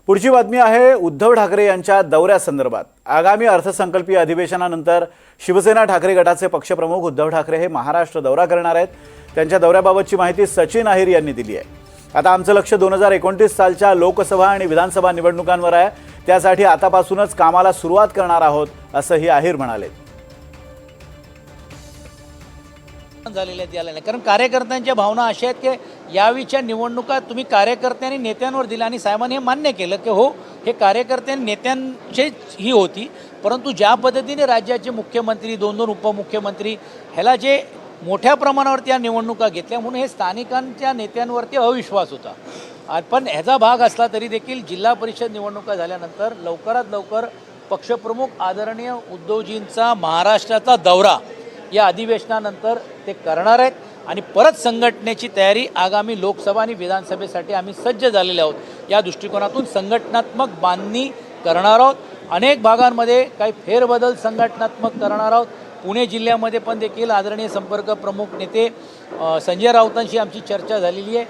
पुढची बातमी आहे उद्धव ठाकरे यांच्या दौऱ्यासंदर्भात। आगामी अर्थसंकल्पीय अधिवेशनानंतर शिवसेना ठाकरे गटाचे पक्षप्रमुख उद्धव ठाकरे हे महाराष्ट्र दौरा करणार आहेत। त्यांच्या दौऱ्याबाबतची माहिती सचिन अहिर यांनी दिली आहे। आता आमचं लक्ष 2029 सालच्या लोकसभा आणि विधानसभा निवडणुकांवर आहे। त्यासाठी आतापासूनच कामाला सुरुवात करणार आहोत असंही अहिर म्हणाले। कारण कार्यकर्त्यांच्या भावना अशा आहेत की यावेळीच्या निवडणुका तुम्ही कार्यकर्त्यांनी नेत्यांवर दिला आणि साहेबांनी हे मान्य केलं की हो हे कार्यकर्ते नेत्यांचे ही होती, परंतु ज्या पद्धतीने राज्याचे मुख्यमंत्री 2-2 उपमुख्यमंत्री ह्याला जे मोठ्या प्रमाणावरती या निवडणुका घेतल्या म्हणून हे स्थानिकांच्या नेत्यांवरती अविश्वास होता। पण ह्याचा भाग असला तरी देखील जिल्हा परिषद निवडणुका झाल्यानंतर लवकरात लवकर पक्षप्रमुख आदरणीय उद्धवजींचा महाराष्ट्राचा दौरा या अधिवेशनानंतर ते करणार आहेत आणि परत संघटनेची तयारी आगामी लोकसभा आणि विधानसभेसाठी आम्ही सज्ज झालेले आहोत। या दृष्टिकोनातून संघटनात्मक बांधणी करणार आहोत। अनेक भागांमध्ये काही फेरबदल संघटनात्मक करणार आहोत। पुणे जिल्ह्यामध्ये पण देखील आदरणीय संपर्क प्रमुख नेते संजय राऊतांशी आमची चर्चा झालेली आहे।